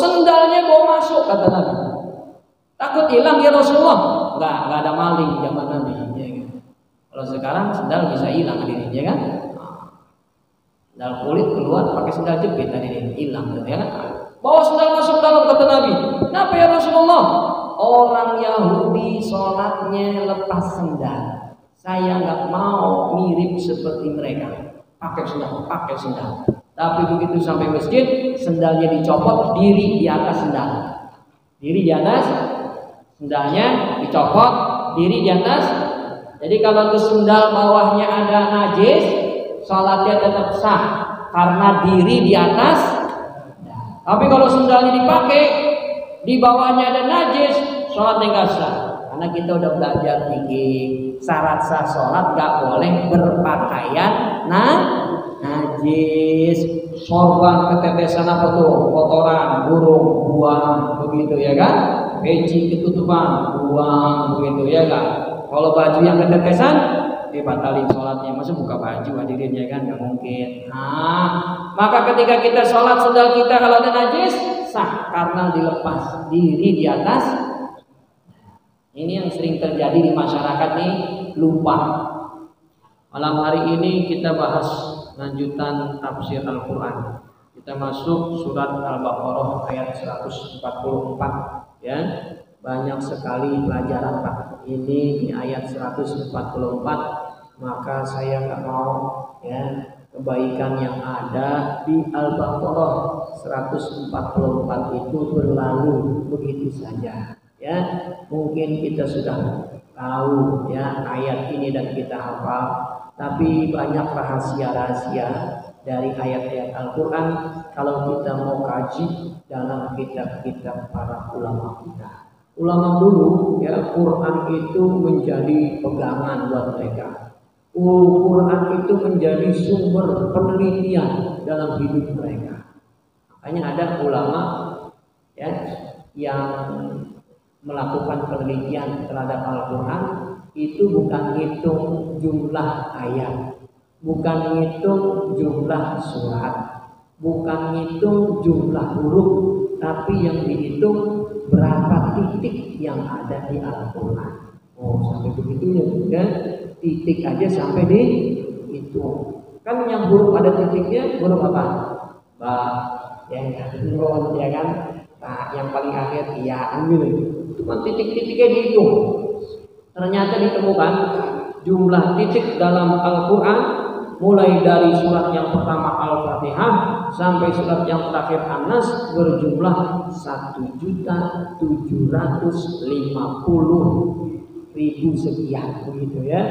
sendalnya bawa masuk kata Nabi. Takut hilang ya Rasulullah. Enggak ada maling zaman Nabi. Ya, kan? Kalau sekarang sendal bisa hilang hadirin, ya kan? Sendal kulit keluar pakai sendal jepit hadirin, hilang ya kan? Bawa sendal masuk dalam kata Nabi. Kenapa ya Rasulullah? Orang Yahudi sholatnya lepas sendal. Saya nggak mau mirip seperti mereka. Pakai sendal. Tapi begitu sampai masjid, sendalnya dicopot, diri di atas sendal. Diri di atas, sendalnya dicopot, diri di atas. Jadi kalau itu sendal bawahnya ada najis, sholatnya tetap sah karena diri di atas. Tapi kalau sendalnya dipakai, di bawahnya ada najis, sholatnya nggak sah. Karena kita udah belajar fikih, syarat sah sholat nggak boleh berpakaian najis. Sorban ketetesan apa tuh? Kotoran, burung, buang, begitu ya kan? Peci ketutupan, buang, begitu ya kan? Kalau baju yang ketetesan, dibatalin sholatnya. Masa buka baju hadirin ya kan? Nggak mungkin. Nah, maka ketika kita sholat sendal kita kalau ada najis, sah karena dilepas diri di atas. Ini yang sering terjadi di masyarakat nih, lupa. Malam hari ini kita bahas lanjutan tafsir Al-Quran. Kita masuk surat Al-Baqarah ayat 144 ya. Banyak sekali pelajaran Pak. Ini di ayat 144. Maka saya nggak mau ya kebaikan yang ada di Al-Baqarah 144 itu berlalu begitu saja ya. Mungkin kita sudah tahu ya ayat ini dan kita hafal, tapi banyak rahasia-rahasia dari ayat-ayat Al-Quran kalau kita mau kaji dalam kitab-kitab para ulama kita. Ulama dulu ya, Quran itu menjadi pegangan buat mereka. Quran itu menjadi sumber penelitian dalam hidup mereka. Makanya ada ulama ya yang melakukan penelitian terhadap Al-Quran itu bukan hitung jumlah ayat, bukan hitung jumlah surat, bukan hitung jumlah huruf, tapi yang dihitung berapa titik yang ada di Al-Quran. Oh, sampai begitunya kan? Titik aja sampai di itu. Kan yang huruf ada titiknya huruf apa? Ba, yang nun ya kan? Nah, yang paling akhir ya gitu. Cuma titik-titiknya dihitung. Ternyata ditemukan jumlah titik dalam Al-Quran mulai dari surat yang pertama Al-Fatihah sampai surat yang terakhir An-Nas berjumlah 1.750.000 sekian begitu ya.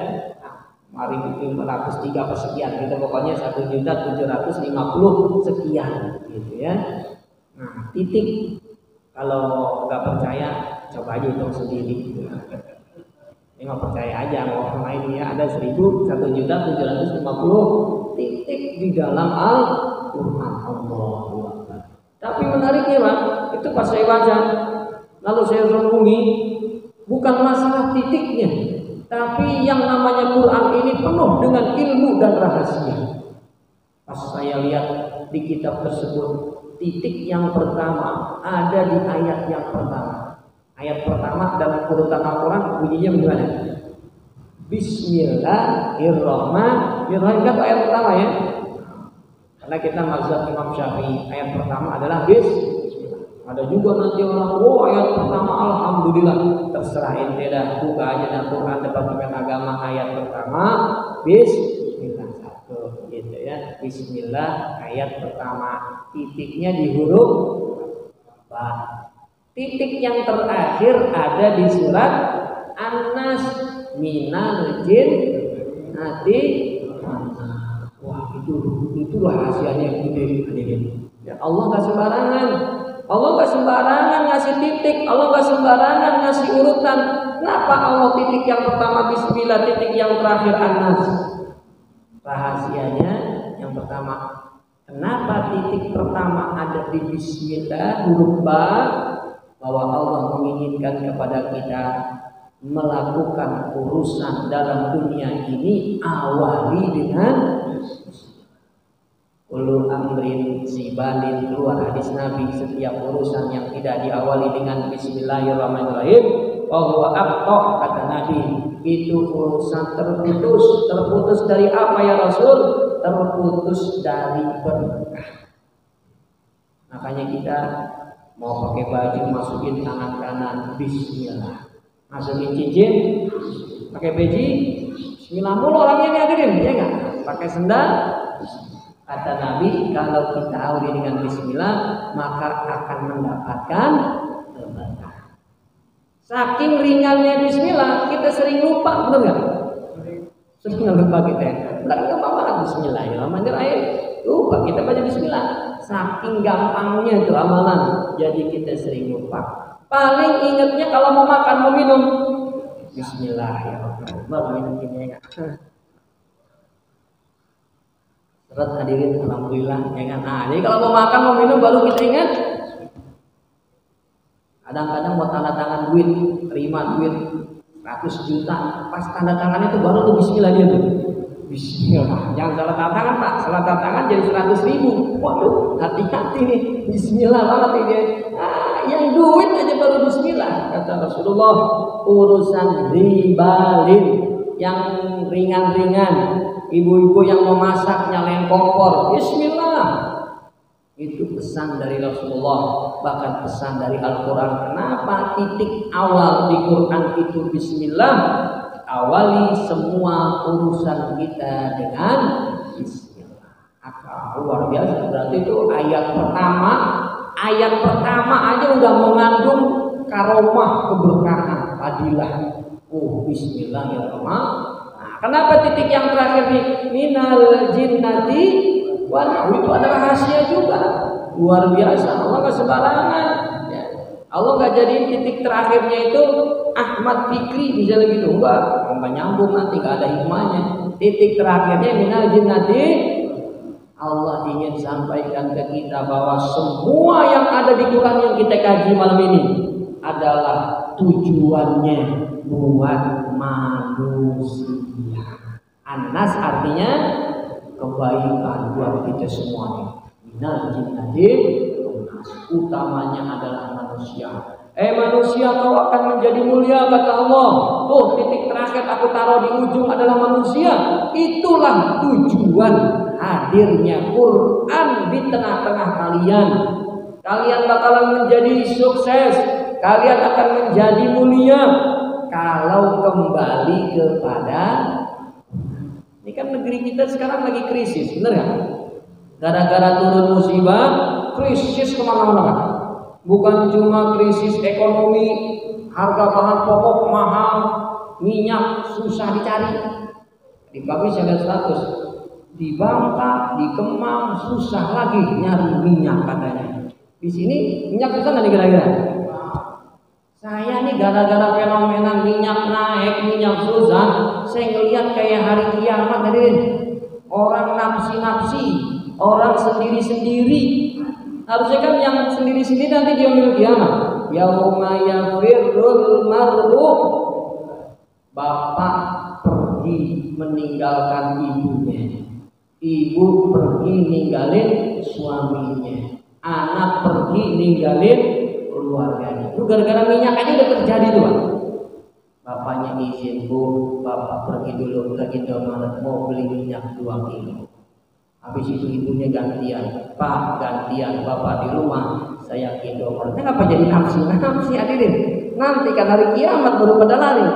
Mari 503 sekian gitu, pokoknya 1.750.000 sekian gitu ya. Nah, titik kalau nggak percaya coba aja hitung sendiri. Ini nggak percaya aja kalau orang lain ya, ada 1.750.000 titik di dalam Al-Quran. Tapi menariknya Pak, itu pas saya baca lalu saya renungi, bukan masalah titiknya, tapi yang namanya Quran ini penuh dengan ilmu dan rahasia. Pas saya lihat di kitab tersebut, titik yang pertama ada di ayat yang pertama. Ayat pertama dalam urutan Al-Quran bunyinya bagaimana? Bismillahirrahmanirrahim. Kan ayat pertama ya. Karena kita mazhab Imam Syafi'i, ayat pertama adalah Bismillah. Ada juga nanti orang, ayat pertama Alhamdulillah. Terserah ente dah, buka aja dan Quran Departemen Agama ayat pertama Bismillah satu gitu ya. Bismillah ayat pertama, titiknya di huruf ba. Titik yang terakhir ada di surat An-Nas, minal jinnati. Wah, itu rahasianya yang gede. Ya, Allah nggak sembarangan. Allah nggak sembarangan ngasih titik. Allah nggak sembarangan ngasih urutan. Kenapa Allah titik yang pertama Bismillah, titik yang terakhir An-Nas? Rahasianya yang pertama, kenapa titik pertama ada di Bismillah huruf ba? Bahwa Allah menginginkan kepada kita melakukan urusan dalam dunia ini awali dengan Ulu amrin sibalin, keluar hadis Nabi, setiap urusan yang tidak diawali dengan bismillahirrahmanirrahim bahwa aqta, kata Nabi, itu urusan terputus dari apa ya Rasul? Terputus dari berkah. Makanya kita mau pakai baju masukin tangan kanan bismillah, masukin cincin pakai peci bismillah mulu orangnya nih hadirin, ya enggak? Pakai sendal, kata Nabi, kalau kita awali dengan bismillah maka akan mendapatkan berkah. Saking ringannya bismillah, kita sering lupa, benar nggak? Sering lupa kita. Enggak apa-apa bismillahirrahmanirrahim. Lupa kita baca bismillah. Saking gampangnya itu amalan, jadi kita sering lupa. Paling ingatnya kalau mau makan, mau minum, bismillahirrahmanirrahim. Minum ini ya. Seret hadirin, alhamdulillah ya kan. Nah, jadi kalau mau makan mau minum baru kita ingat. Kadang-kadang mau tanda tangan duit, terima duit 100 juta, pas tanda tangan itu baru tuh bismillah dia tuh. Bismillah, jangan salah tanda tangan Pak, salah tanda tangan jadi 100.000. Waduh, hati-hati nih, bismillah banget nih dia. Nah, yang duit aja baru bismillah, kata Rasulullah. Urusan ribalin yang ringan-ringan, ibu-ibu yang mau masak nyalain kompor, bismillah. Itu pesan dari Rasulullah, bahkan pesan dari Al-Quran. Kenapa titik awal di Quran itu bismillah? Awali semua urusan kita dengan bismillah. Luar biasa, berarti itu ayat pertama aja udah mengandung karomah, keberkahan, fadilah. Bismillahirrahmanirrahim. Nah, kenapa titik yang terakhir nih minal jinnati wal, itu ada rahasia juga. Luar biasa, Allah nggak sembarangan ya. Allah nggak jadiin titik terakhirnya itu Ahmad Fikri misalnya gitu, enggak nyambung, nanti nggak ada hikmahnya. Titik terakhirnya minal jinnati, Allah ingin sampaikan ke kita bahwa semua yang ada di Quran yang kita kaji malam ini adalah tujuannya buat manusia. An-nas artinya kebaikan buat kita semuanya. Minal jinnati, utamanya adalah manusia. Manusia kau akan menjadi mulia, kata Allah. Tuh titik terakhir aku taruh di ujung adalah manusia. Itulah tujuan hadirnya Quran di tengah-tengah kalian. Kalian bakalan menjadi sukses, kalian akan menjadi mulia kalau kembali kepada. Ini kan negeri kita sekarang lagi krisis, bener gak? Gara-gara turun musibah, krisis kemana-mana. Bukan cuma krisis ekonomi, harga bahan pokok mahal, minyak susah dicari. Di kami saya lihat status, di Bangka, di Kemang susah lagi nyari minyak katanya. Di sini minyak susah nggak kira-kira? Saya nih gara-gara fenomena minyak naik, minyak susah, saya ngelihat kayak hari kiamat hadirin. Orang nafsi-nafsi, orang sendiri-sendiri. Harusnya kan yang sendiri-sendiri nanti di yaumil kiamat. Yauma yafirrul mar'u, bapak pergi meninggalkan ibunya, ibu pergi ninggalin suaminya, anak pergi ninggalin keluarganya. Itu gara-gara minyak aja udah terjadi tuh Pak. Bapaknya izin, Bu, bapak pergi dulu ke Indomaret mau beli minyak 2 kilo. Habis itu ibunya gantian, Pak gantian, bapak di rumah, saya ke Indomaret. Kenapa jadi nafsi hadirin? Nanti kan hari kiamat baru pada lari.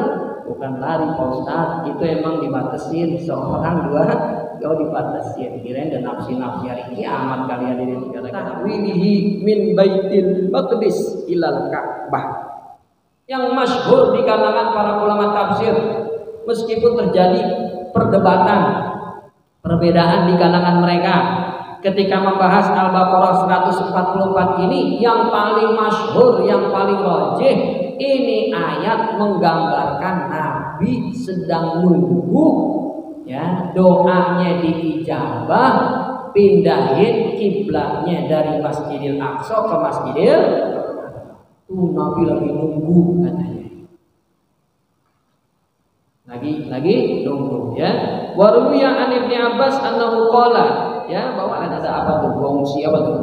Bukan lari Pak Ustaz, itu emang dibatasin seorang 2, kalau dibatasin kirain dan nafsi hari kiamat kalian ini tahwilihi min baitil maqdis ilal Ka'bah. Yang masyhur di kalangan para ulama tafsir, meskipun terjadi perdebatan, perbedaan di kalangan mereka ketika membahas Al-Baqarah 144 ini, yang paling masyhur, yang paling rajih, ini ayat menggambarkan Nabi sedang nunggu ya doanya diijabah, pindahin kiblatnya dari Masjidil Aqsa ke Masjidil. Nabi lagi nunggu katanya. Lagi nunggu ya. Wa ruwiya an Ibnu Abbas annahu qala, ya bawaan ada apa tuh? Gongsi apa tuh?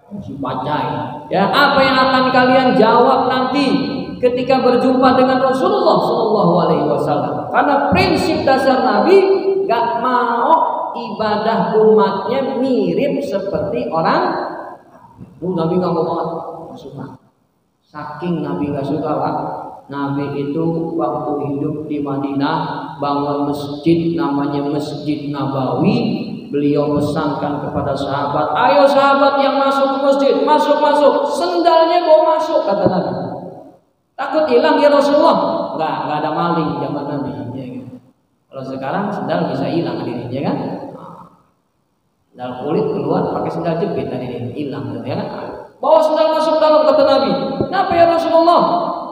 Gongsi bacai. Ya, apa yang akan kalian jawab nanti ketika berjumpa dengan Rasulullah Shallallahu Alaihi Wasallam? Karena prinsip dasar Nabi gak mau ibadah umatnya mirip seperti orang. Nabi gak mau banget, gak suka. Saking Nabi gak suka, Pak. Nabi itu waktu hidup di Madinah bangun masjid namanya Masjid Nabawi. Beliau pesankan kepada sahabat, ayo sahabat yang masuk ke masjid, masuk, sendalnya bawa masuk, kata Nabi. Takut hilang ya Rasulullah? Enggak ada maling zaman Nabi. Ya, kan? Kalau sekarang sendal bisa hilang dirinya, ya kan? Sendal kulit keluar pakai sendal jepit tadi hilang, ya kan? Bawa sendal masuk dalam, kata Nabi. Kenapa ya Rasulullah?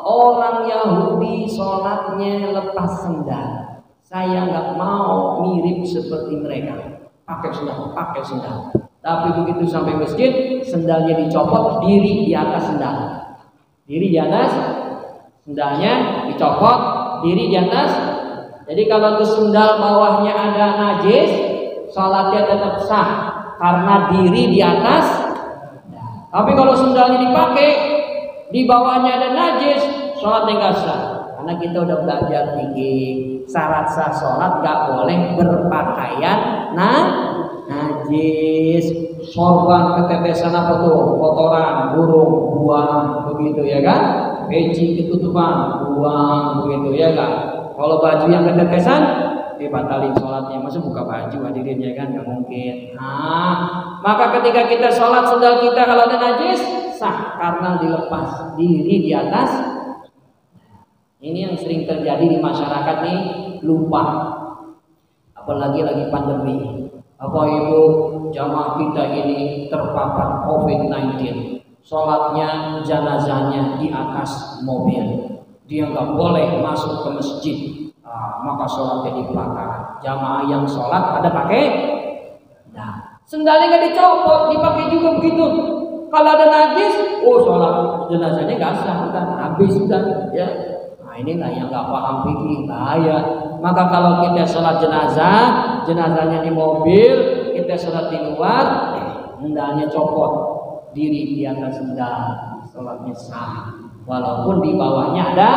Orang Yahudi sholatnya lepas sendal. Saya nggak mau mirip seperti mereka. Pakai sendal. Tapi begitu sampai masjid, sendalnya dicopot, diri di atas sendal. Diri di atas, sendalnya dicopot, diri di atas. Jadi kalau itu sendal bawahnya ada najis, sholatnya tetap sah karena diri di atas. Tapi kalau sendalnya dipakai, di bawahnya ada najis, sholatnya nggak sah. Karena kita udah belajar fikih, syarat sah sholat nggak boleh berpakaian najis. Sorban, ketetesan apa tuh? Kotoran, burung, buang, begitu ya kan? Peci ketutupan, buang, begitu ya kan? Kalau baju yang ketetesan, dibatalin sholatnya. Masa buka baju hadirin ya kan? Nggak mungkin. Maka ketika kita sholat sendal kita kalau ada najis, sah karena dilepas diri di atas. Ini yang sering terjadi di masyarakat nih, lupa. Apalagi lagi pandemi. Apa itu jamaah kita ini terpapar COVID-19. Sholatnya, jenazahnya di atas mobil. Dia nggak boleh masuk ke masjid. Maka sholatnya dibakar. Jamaah yang sholat ada pakai. Nah, sendalnya nggak dicopot, dipakai juga begitu. Kalau ada najis, sholat jenazahnya nggak sah, kan habis sudah, ya. Nah inilah yang nggak paham fikih, bahaya. Maka kalau kita sholat jenazahnya di mobil, kita sholat di luar, sendalnya copot, diri di atas sendal, sholatnya sah. Walaupun di bawahnya ada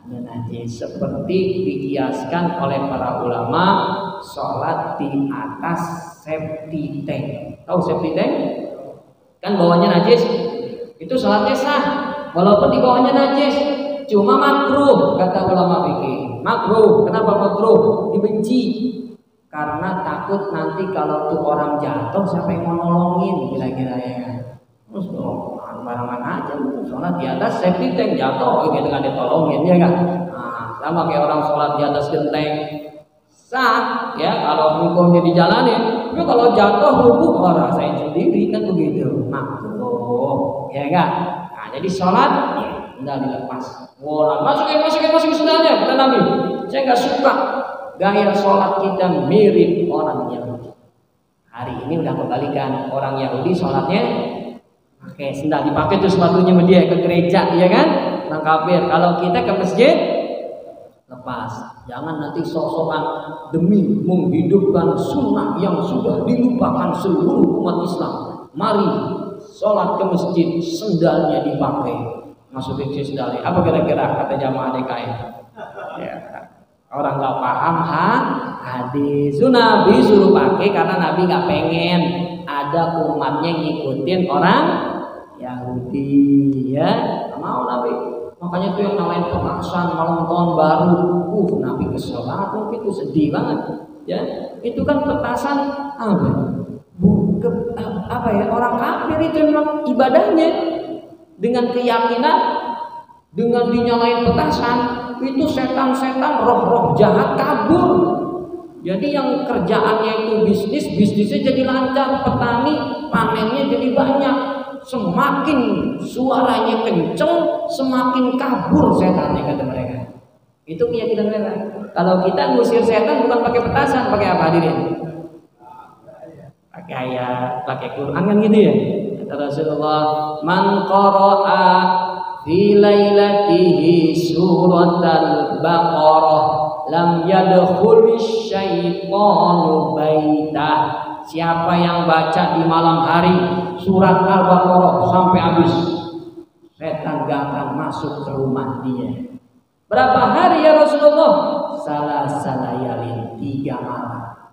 najis, seperti dikiaskan oleh para ulama sholat di atas safety tank. Tahu safety tank? Kan bawahnya najis, itu sholatnya sah walaupun di bawahnya najis, cuma makruh kata ulama fikih. Makruh, kenapa makruh? Dibenci karena takut nanti kalau tuh orang jatuh siapa yang mau nolongin kira-kira ya kan. Terus barangan aja sholat di atas safety tank, jatuh gitu kan ditolongin ya kan. Sama kayak orang sholat di atas genteng, sah ya kalau hukumnya dijalanin. Tapi kalau jatuh rubuh rasain sendiri kan begitu, makruh ya kan. Nah jadi sholat udah dilepas. Masukin sendalnya kata Nabi. Saya nggak suka gaya sholat kita mirip orang Yahudi. Hari ini udah kebalikan, orang Yahudi sholatnya pakai sendal, dipakai tuh sepatunya dia ke gereja ya kan, orang kafir. Kalau kita ke masjid lepas. Jangan nanti sok-sokan demi menghidupkan sunnah yang sudah dilupakan seluruh umat Islam. Mari sholat ke masjid, sendalnya dipakai. Masukin sendalnya. Apa kira-kira kata jamaah DKI? Ya, orang nggak paham hadis. Nabi suruh pakai karena Nabi nggak pengen ada umatnya ngikutin orang Yahudi. Ya, mau Nabi. Makanya tuh yang namanya pemakasan malam tahun baru, Nabi kesel banget, mungkin itu sedih banget, ya. Itu kan petasan orang kafir itu memang ibadahnya dengan keyakinan, dengan dinyalain petasan itu setan-setan roh-roh jahat kabur. Jadi yang kerjaannya itu bisnisnya jadi lancar, petani panennya jadi banyak. Semakin suaranya kenceng, semakin kabur setannya kata mereka. Itu keyakinan mereka. Kalau kita ngusir setan bukan pakai petasan, pakai apa hadirin? Pakai ayat, pakai Quran kan gitu ya. Kata Rasulullah, "Man qara'a fi lailatihi suratal Baqarah lam yadkhul syaitanu baitah." siapa yang baca di malam hari surat Al-Baqarah sampai habis, setan gak akan masuk ke rumah dia. Berapa hari ya Rasulullah? Salayalin, 3 malam.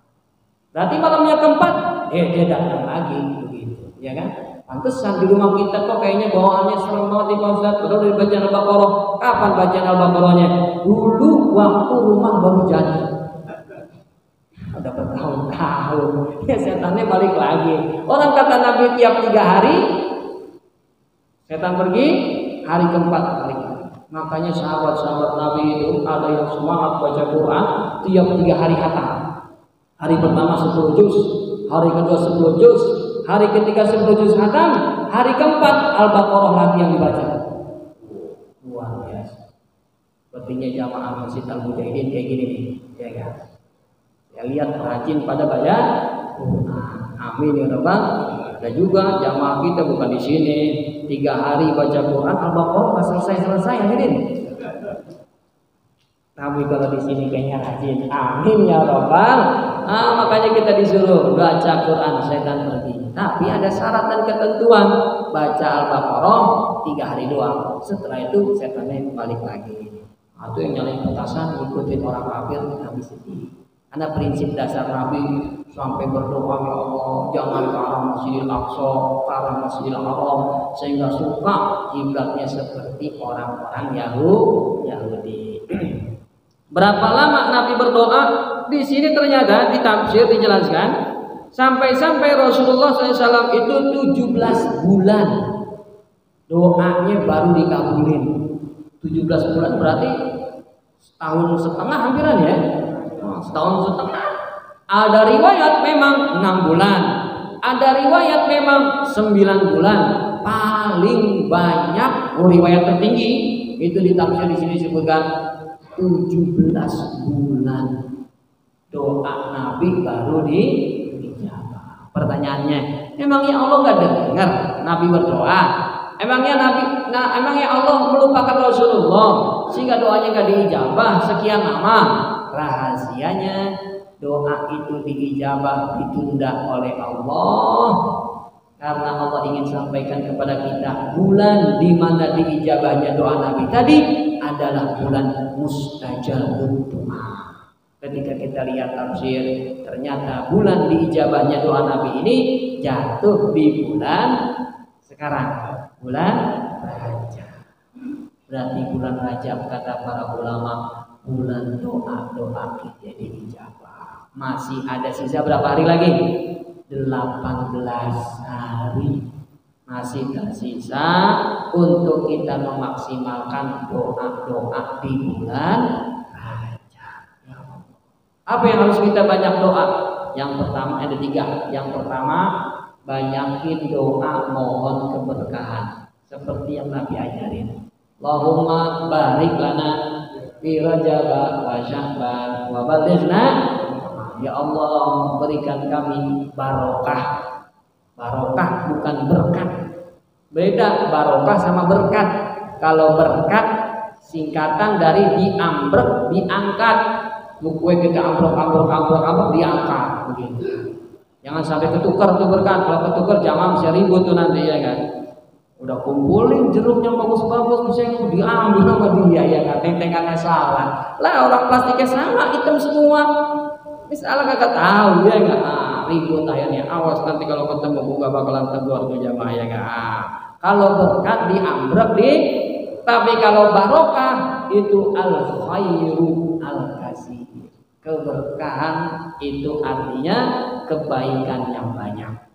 Berarti malamnya keempat, dia datang lagi begitu, ya kan? Pantesan di rumah kita kok kayaknya bawaannya serem banget di Pak Ustadz. Padahal dari bacaan Al-Baqarah. Kapan bacaan Al-Baqarahnya? Dulu waktu rumah baru jadi. Udah bertahun-tahun. Ya setannya balik lagi. Orang kata Nabi tiap 3 hari setan pergi, hari keempat balik. Makanya sahabat-sahabat Nabi itu ada yang semangat baca Quran tiap 3 hari khatam. Hari pertama 10 juz, hari kedua 10 juz, hari ketiga 10 juz khatam, hari keempat Al-Baqarah lagi yang dibaca. Luar biasa. Sepertinya jamaah Masjid Al-Mujahidin kayak gini nih, ya kan? Ya lihat rajin pada baca Quran. Amin ya Rabbal. Ada juga jamaah kita bukan di sini 3 hari baca Quran Al-Baqarah nggak selesai hadirin. Tapi kalau di sini kayaknya rajin. Amin ya Rabbal. Makanya kita disuruh baca Quran setan pergi. Tapi ada syarat dan ketentuan. Baca Al-Baqarah 3 hari doang. Setelah itu setannya balik lagi. Atau yang nyalain petasan ngikutin orang kafir habis sedih. Karena prinsip dasar Nabi sampai berdoa, ya Allah jangan ke arah Masjidil Aqsa, ke arah Masjidil Haram, sehingga suka kiblatnya seperti orang-orang Yahudi. Berapa lama Nabi berdoa? Di sini ternyata di tafsir dijelaskan sampai Rasulullah SAW itu 17 bulan doanya baru dikabulin. 17 bulan berarti setahun setengah hampiran ya. Setahun setengah. Ada riwayat memang 6 bulan, ada riwayat memang 9 bulan. Paling banyak riwayat tertinggi itu di tafsir di sini disebutkan 17 bulan doa Nabi baru dijawab. Pertanyaannya, emangnya Allah nggak dengar Nabi berdoa? Emangnya Allah melupakan Rasulullah sehingga doanya nggak diijabah sekian lama? Rahasianya doa itu diijabah ditunda oleh Allah karena Allah ingin sampaikan kepada kita bulan di mana diijabahnya doa Nabi tadi adalah bulan mustajabut doa. Ketika kita lihat tafsir, ternyata bulan diijabahnya doa Nabi ini jatuh di bulan sekarang, bulan Rajab. Berarti bulan Rajab kata para ulama bulan doa kita diijabah. Masih ada sisa berapa hari lagi? 18 hari. Masih tersisa untuk kita memaksimalkan doa-doa di bulan Rajab. Apa yang harus kita banyak doa? Yang pertama ada 3. Yang pertama banyakin doa mohon keberkahan seperti yang Nabi ajarin. Allahumma barik lana fi Rajab wa Sya'ban wa balighna. Ya Allah berikan kami barokah. Barokah bukan berkat. Beda barokah sama berkat. Kalau berkat singkatan dari diambrek, diangkat. Bukunya kita ambrek diangkat begitu. Jangan sampai ketukar tuh berkat. Kalau ketukar jamaah bisa ribut tuh nanti ya kan. Udah kumpulin jeruk yang bagus-bagus bisa diambil sama dia ya kan, tentengannya salah. Lah orang plastiknya sama hitam semua. Misalnya kagak tahu ya enggak, ribut akhirnya. Awas nanti kalau ketemu buka bakalan tegur tuh jamaah ya enggak. Kalau berkat diambrek tapi kalau barokah itu al khairu al kasih. Keberkahan itu artinya kebaikan yang banyak.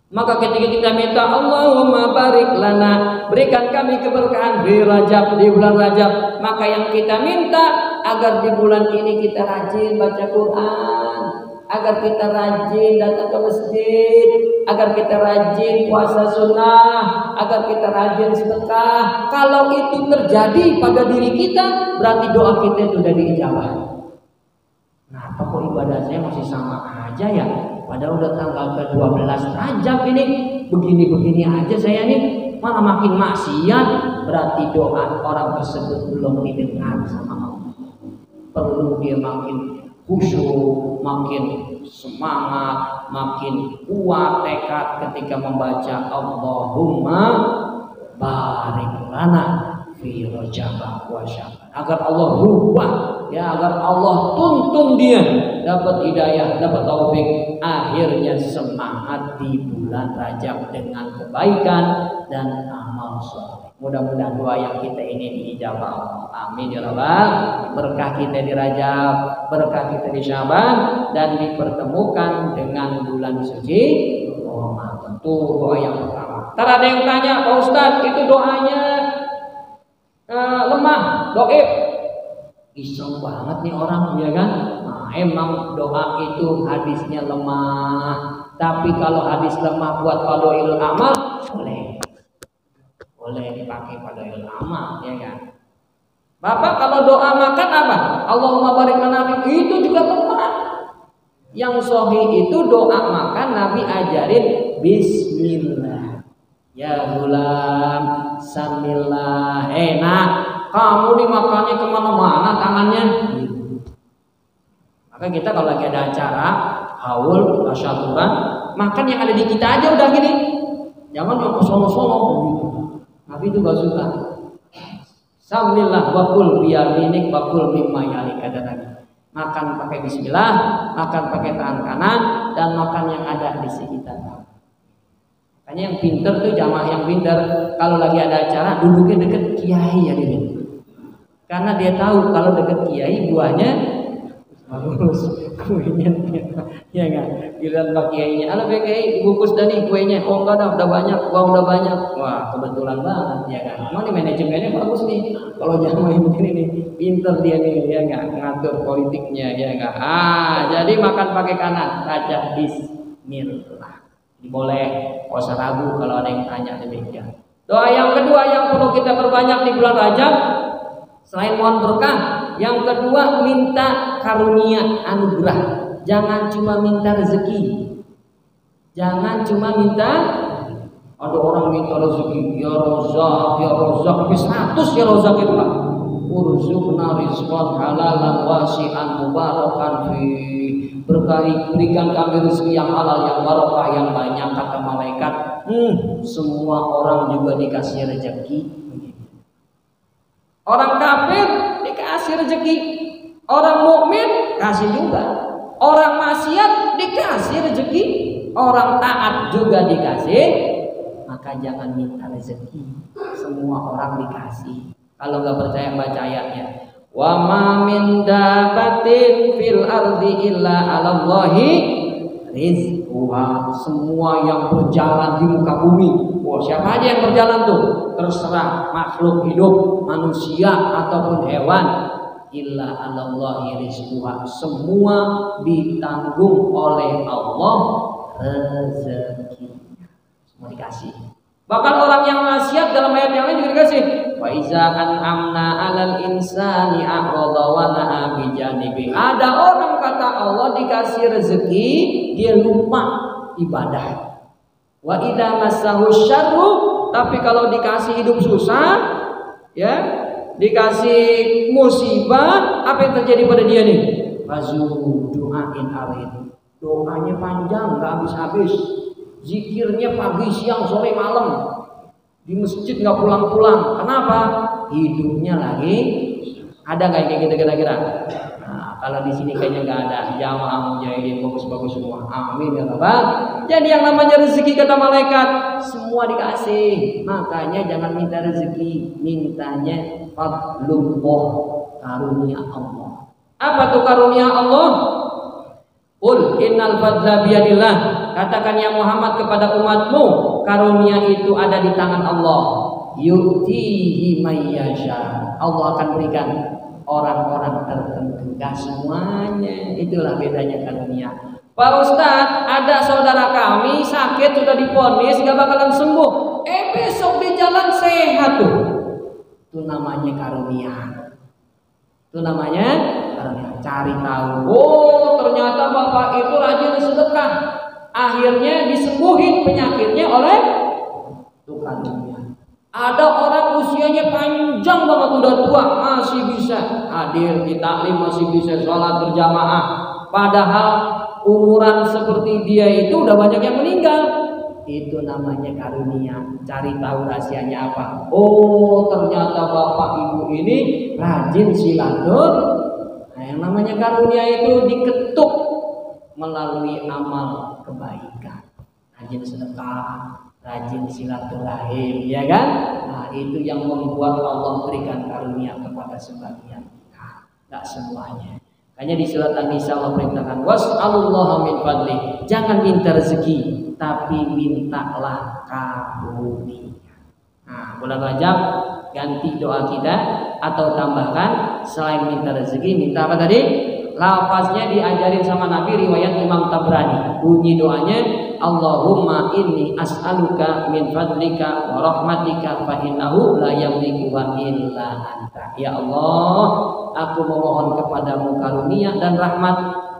Maka ketika kita minta Allahumma barik lana, berikan kami keberkahan di Rajab, di bulan Rajab, maka yang kita minta agar di bulan ini kita rajin baca Quran, agar kita rajin datang ke masjid, agar kita rajin puasa sunnah, agar kita rajin sedekah. Kalau itu terjadi pada diri kita, berarti doa kita sudah diijabah. Nah, kok ibadah saya masih sama aja ya? Padahal udah tanggal ke-12 Rajab ini, begini-begini aja saya nih, malah makin maksiat. Berarti doa orang tersebut belum didengar sama Allah. Perlu dia makin khusyuk, makin semangat, makin kuat tekad ketika membaca Allahumma barik lana fi Rajab wa Sya'ban, agar Allah rubah, ya, agar Allah tuntun dia dapat hidayah, dapat taufik, akhirnya semangat di bulan Rajab dengan kebaikan dan amal saleh. Mudah-mudahan doa yang kita ini diijabah Allah. Amin ya rabbal. Berkah kita di Rajab, berkah kita di Sya'ban, dan dipertemukan dengan bulan suci Ramadan. Itu doa yang pertama. Ntar ada yang tanya, Pak Ustadz, itu doanya lemah, doib. Iseng banget nih orang, ya kan? Nah, emang doa itu hadisnya lemah. Tapi kalau hadis lemah buat fadhailul amal, boleh dipakai fadhailul amal, ya kan? Bapak kalau doa makan apa? Allahumma barik lana fi, itu juga lemah. Yang sahih itu doa makan Nabi ajarin bismillah. Ya gulam, samillah. Enak. Kamu dimakannya kemana-mana tangannya. Maka kita kalau lagi ada acara haul, tasyahhuran, makan yang ada di kita aja udah gini. Jangan yang kesolo-solo gitu. Nabi itu gak suka. Samillah wakul biyaminik wakul mimma yalik, kata Nabi. Makan pakai bismillah, makan pakai tangan kanan, dan makan yang ada di sekitar. Makanya yang pinter tuh, jamaah yang pinter, kalau lagi ada acara duduknya deket kiai ya dia. Karena dia tahu kalau deket kiai buahnya bagus, kuenya ya enggak. Giliran Pak Kiainya, "Halo Pak Kiai, bungkus dah nih kuenya." "Oh enggak dah, udah banyak." "Wah, udah banyak." Wah, kebetulan banget ya kan. Emang nih manajemennya bagus nih. Kalau jamaah begini nih, pinter dia nih, ya enggak, ngatur politiknya, ya enggak. Jadi makan pakai kanan, baca bismillah. Ini boleh, enggak usah ragu kalau ada yang tanya demikian. Doa yang kedua yang perlu kita perbanyak di bulan Rajab, selain mohon berkah, yang kedua minta karunia, anugerah. Jangan cuma minta rezeki. Jangan cuma minta. Ada orang minta rezeki, ya Razak, ya Razak, habis 100 ya Razak itu Pak. Urzuqna rizqan halalan wasi'an mubarakan fi. Berikan kami rezeki yang halal, yang barokah, yang banyak, kata malaikat. Semua orang juga dikasih rezeki. Orang kafir dikasih rezeki, orang mukmin kasih juga. Orang maksiat dikasih rezeki, orang taat juga dikasih. Maka jangan minta rezeki, semua orang dikasih. Kalau nggak percaya baca ayatnya. Wa ma min dabatin fil ardi illa 'alallahi rizquha. Semua yang berjalan di muka bumi. Wah, siapa aja yang berjalan tuh? Terserah makhluk hidup, manusia ataupun hewan. Illa 'alallahi rizquha. Semua ditanggung oleh Allah rezekinya. Semua dikasih. Bahkan orang yang maksiat dalam ayat yang lain juga dikasih. Wa iza an'amna 'alal insani a'rada wa na'a bi janibi. Ada orang kata Allah dikasih rezeki, dia lupa ibadah. Wa idza massahu syarru, tapi kalau dikasih hidup susah, ya, dikasih musibah, apa yang terjadi pada dia nih? Fazu du'ain arid. Doanya panjang, enggak habis-habis. Zikirnya pagi, siang, sore, malam. Di masjid nggak pulang-pulang. Kenapa? Hidupnya lagi. Ada nggak kayak gitu kira-kira? Nah, kalau di sini kayaknya nggak ada. Jamaah mujahidin bagus-bagus semua. Amin ya rabbal. Jadi yang namanya rezeki kata malaikat semua dikasih. Makanya jangan minta rezeki, mintanya fadlullah, karunia Allah. Apa tuh karunia Allah? Qul innal fadla biyadillah. Katakan ya Muhammad kepada umatmu, karunia itu ada di tangan Allah. Yu'tihi mayyasha. Allah akan berikan orang-orang tertentu. Gak semuanya. Itulah bedanya karunia. Pak Ustadz, ada saudara kami sakit sudah divonis gak bakalan sembuh. Besok di jalan sehat tuh. Itu namanya karunia. Itu namanya karunia. Cari tahu. Oh, ternyata bapak itu rajin sedekah. Akhirnya disembuhin penyakitnya oleh itu karunia. Ada orang usianya panjang banget, udah tua, masih bisa hadir di taklim, masih bisa sholat berjamaah. Padahal umuran seperti dia itu udah banyak yang meninggal. Itu namanya karunia. Cari tahu rahasianya apa? Oh, ternyata bapak ibu ini rajin silaturahmi. Nah, yang namanya karunia itu diketuk melalui amal kebaikan. Rajin sedekah, rajin silaturahim, ya kan? Nah, itu yang membuat Allah berikan karunia kepada sebagian kita, enggak semuanya. Hanya di surat An-Nisa Allah perintahkan, was'alullaha min fadli. Jangan minta rezeki, tapi mintalah karunia. Nah, bulan Rajab ganti doa kita atau tambahkan selain minta rezeki, minta apa tadi? Lafaznya diajarin sama Nabi, riwayat Imam Tabrani. Bunyi doanya, Allahumma inni as'aluka min fadlika wa rahmatika fa innahu la yamliku wa illa anta. Ya Allah, aku memohon kepadamu karunia dan rahmat,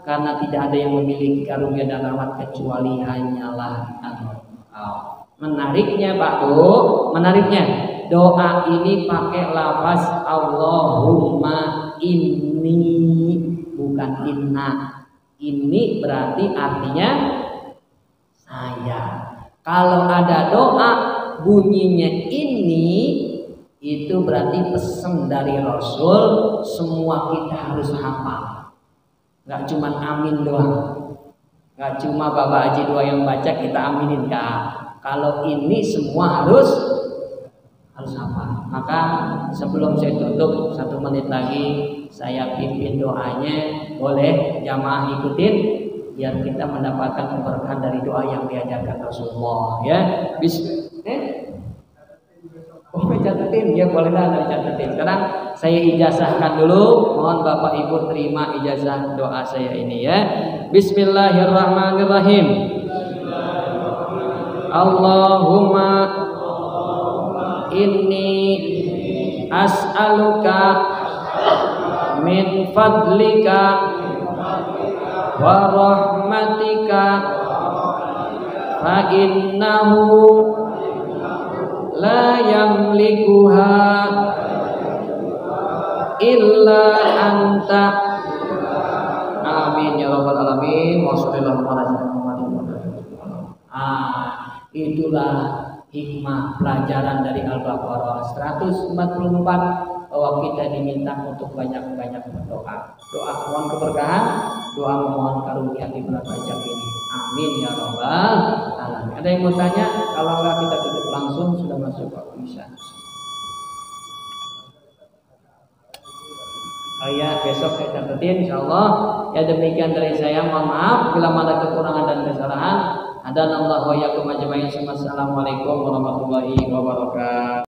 karena tidak ada yang memiliki karunia dan rahmat kecuali hanyalah Engkau. Menariknya Pak Bu, menariknya doa ini pakai lafaz Allahumma inni, bukan inna. Ini berarti artinya saya. Kalau ada doa bunyinya ini, itu berarti pesan dari Rasul, semua kita harus hafal. Gak cuma amin doang, gak cuma Bapak Haji doa yang baca kita aminin, Kak. Kalau ini semua harus hafal. Maka sebelum saya tutup 1 menit lagi, saya pimpin doanya. Boleh jamaah ikutin biar kita mendapatkan keberkahan dari doa yang diajarkan Rasulullah, ya. Oh, catetin, ya boleh lah catetin. Sekarang saya ijazahkan dulu. Mohon Bapak Ibu terima ijazah doa saya ini, ya. Bismillahirrahmanirrahim. Allahumma inni as'aluka min fadlika wa rahmatika fa innahu la yamlikuha illa anta. Amin ya rabbal alamin. Itulah hikmah pelajaran dari Al-Baqarah 144, bahwa kita diminta untuk banyak-banyak berdoa. Doa mohon keberkahan, doa memohon karunia di bulan Rajab ini. Amin ya rabbal alamin. Ada yang mau tanya? Kalau enggak kita tutup langsung, sudah masuk waktu Isya. Oh ya, besok saya catetin insyaallah. Ya demikian dari saya, mohon maaf bila ada kekurangan dan kesalahan. Adanallahu wa iyyakum ajmain. Assalamualaikum warahmatullahi wabarakatuh.